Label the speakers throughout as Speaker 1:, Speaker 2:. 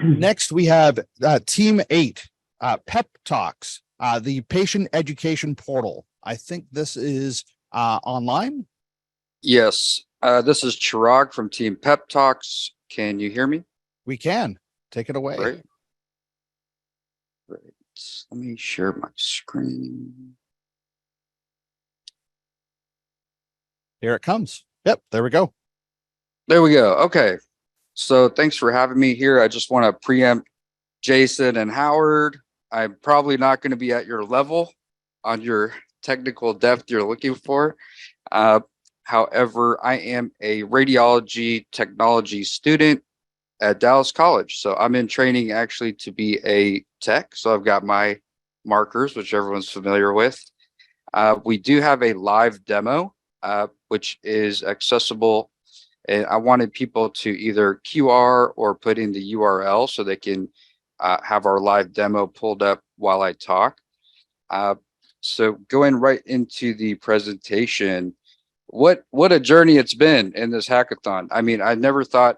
Speaker 1: Next, we have Team 8, PEP Talks, the patient education portal. I think this is online.
Speaker 2: Yes, this is Chirag from Team Pep Talks. Can you hear me?
Speaker 1: We can. Take it away.
Speaker 2: Great. Great. Let me share my screen.
Speaker 1: Here it comes. Yep, there we go.
Speaker 2: There we go. Okay. So thanks for having me here. I just want to preempt Jason and Howard. I'm probably not going to be at your level on your technical depth you're looking for. However, I am a radiology technology student at Dallas College. So I'm in training actually to be a tech. So I've got my markers, which everyone's familiar with. We do have a live demo, which is accessible. And I wanted people to either QR or put in the URL so they can have our live demo pulled up while I talk. So going right into the presentation, what a journey it's been in this hackathon. I mean, I never thought,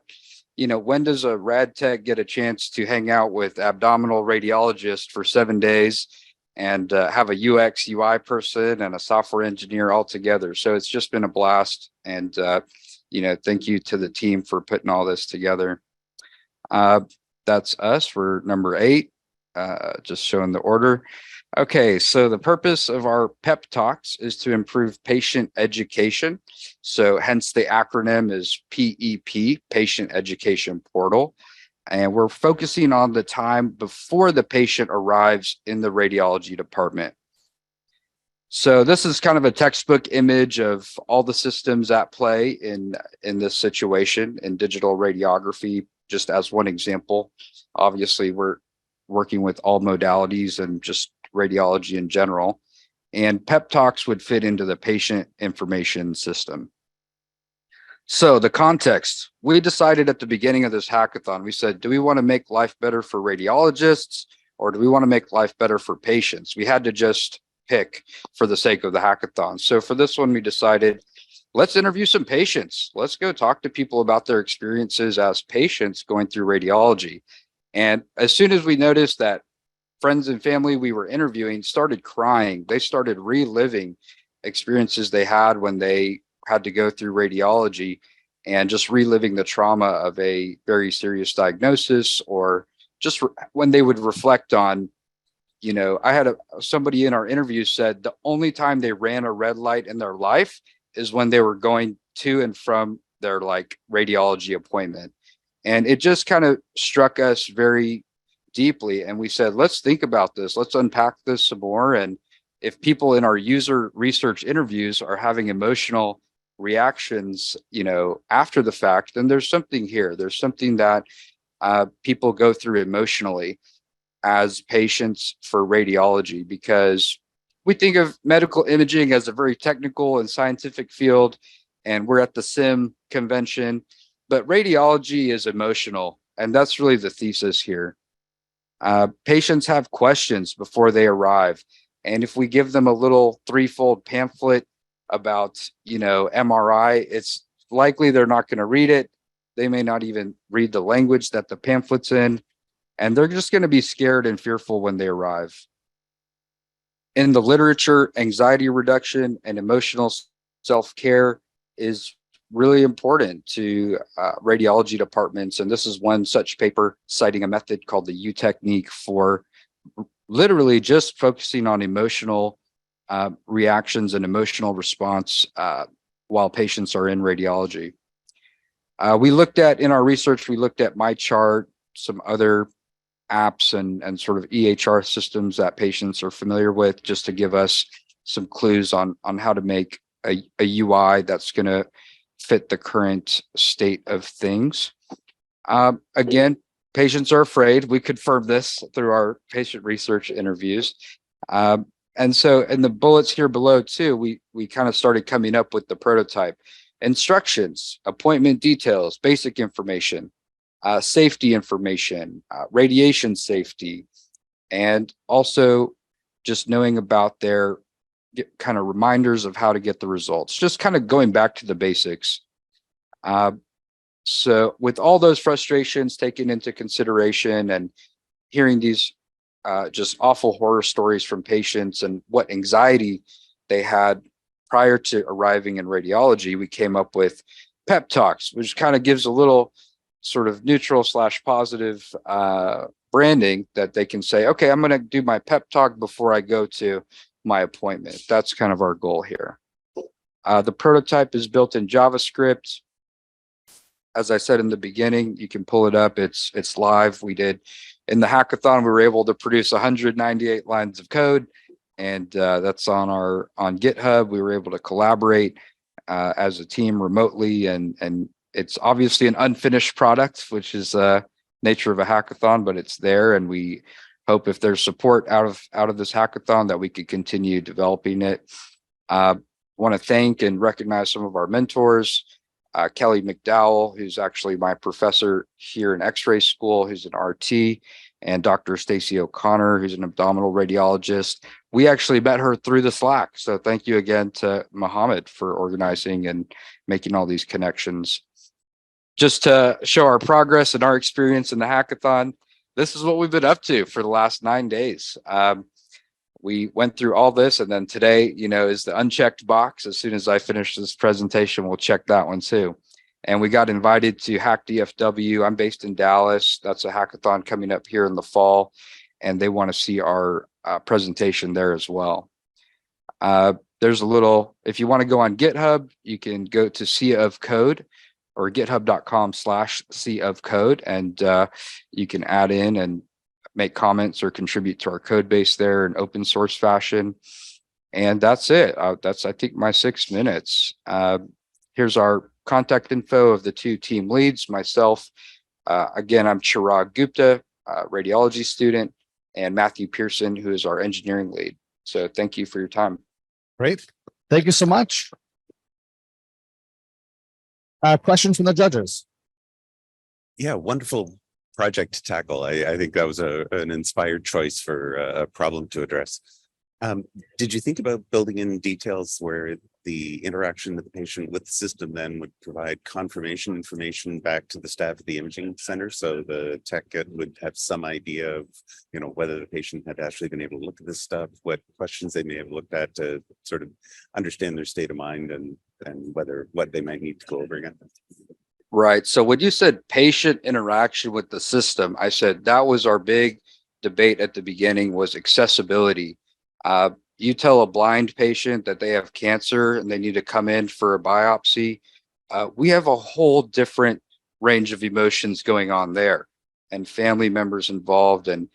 Speaker 2: when does a rad tech get a chance to hang out with abdominal radiologist for 7 days and have a UX UI person and a software engineer all together? So it's just been a blast. And, thank you to the team for putting all this together. That's us for number 8, just showing the order. Okay, so the purpose of our PEP Talks is to improve patient education. So hence the acronym is PEP, Patient Education Portal. And we're focusing on the time before the patient arrives in the radiology department. So this is kind of a textbook image of all the systems at play in this situation in digital radiography, just as one example. Obviously, we're working with all modalities and just radiology in general, and PEP Talks would fit into the patient information system. So the context, we decided at the beginning of this hackathon, we said, do we want to make life better for radiologists or do we want to make life better for patients? We had to just pick for the sake of the hackathon. So for this one, we decided, let's interview some patients. Let's go talk to people about their experiences as patients going through radiology. And as soon as we noticed that friends and family we were interviewing started crying, they started reliving experiences they had when they had to go through radiology and just reliving the trauma of a very serious diagnosis, or just when they would reflect on, I had somebody in our interview said the only time they ran a red light in their life is when they were going to and from their radiology appointment. And it just kind of struck us very deeply. And we said, let's think about this. Let's unpack this some more. And if people in our user research interviews are having emotional reactions, after the fact, then there's something here. There's something that people go through emotionally as patients for radiology, because we think of medical imaging as a very technical and scientific field, and we're at the SIIM convention, but radiology is emotional. And that's really the thesis here. Patients have questions before they arrive. And if we give them a little 3-fold pamphlet about, MRI, it's likely they're not going to read it. They may not even read the language that the pamphlet's in. And they're just going to be scared and fearful when they arrive. In the literature, anxiety reduction and emotional self-care is really important to radiology departments. And this is one such paper citing a method called the U technique for literally just focusing on emotional reactions and emotional response while patients are in radiology. In our research, we looked at MyChart, some other apps and sort of EHR systems that patients are familiar with, just to give us some clues on how to make a UI that's going to fit the current state of things. Again, patients are afraid. We confirmed this through our patient research interviews. And so in the bullets here below too, we kind of started coming up with the prototype. Instructions, appointment details, basic information, safety information, radiation safety, and also just knowing about their kind of reminders of how to get the results, just kind of going back to the basics. So with all those frustrations taken into consideration and hearing these just awful horror stories from patients and what anxiety they had prior to arriving in radiology, we came up with pep talks, which kind of gives a little sort of neutral / positive branding that they can say, okay, I'm going to do my pep talk before I go to my appointment. That's kind of our goal here. The prototype is built in JavaScript. As I said in the beginning, you can pull it up. It's live. We did in the hackathon, we were able to produce 198 lines of code, and that's on GitHub. We were able to collaborate as a team remotely, and it's obviously an unfinished product, which is nature of a hackathon, but it's there, and we hope if there's support out of this hackathon that we could continue developing it. Want to thank and recognize some of our mentors. Kelly McDowell, who's actually my professor here in X-ray school, who's an RT, and Dr. Stacy O'Connor, who's an abdominal radiologist. We actually met her through the Slack. So thank you again to Mohammed for organizing and making all these connections. Just to show our progress and our experience in the hackathon, this is what we've been up to for the last 9 days. We went through all this, and then today, is the unchecked box. As soon as I finish this presentation, we'll check that one too. And we got invited to Hack DFW. I'm based in Dallas. That's a hackathon coming up here in the fall, and they want to see our presentation there as well. There's a little, if you want to go on GitHub, you can go to Sea of Code or github.com/Sea of Code, and you can add in and make comments or contribute to our code base there in open source fashion. And that's it. That's, I think, my 6 minutes. Here's our contact info of the 2 team leads, myself. Again, I'm Chirag Gupta, radiology student, and Matthew Pearson, who is our engineering lead. So thank you for your time.
Speaker 1: Great. Thank you so much. Questions from the judges?
Speaker 3: Yeah, wonderful project to tackle. I think that was an inspired choice for a problem to address. Did you think about building in details where the interaction of the patient with the system then would provide confirmation information back to the staff at the imaging center, so the tech would have some idea of, whether the patient had actually been able to look at this stuff, what questions they may have looked at to sort of understand their state of mind and what they might need to go over again?
Speaker 2: Right. So when you said patient interaction with the system, I said that was our big debate at the beginning, was accessibility. You tell a blind patient that they have cancer and they need to come in for a biopsy. We have a whole different range of emotions going on there, and family members involved, and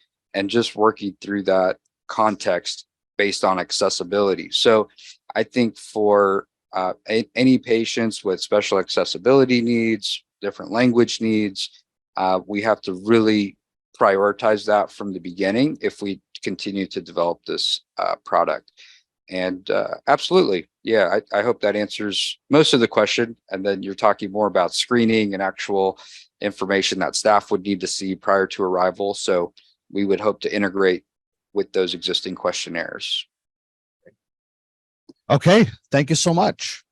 Speaker 2: just working through that context based on accessibility. So I think for any patients with special accessibility needs, different language needs, we have to really prioritize that from the beginning if we continue to develop this product. And absolutely, yeah, I hope that answers most of the question. And then you're talking more about screening and actual information that staff would need to see prior to arrival. So we would hope to integrate with those existing questionnaires.
Speaker 1: Okay, thank you so much.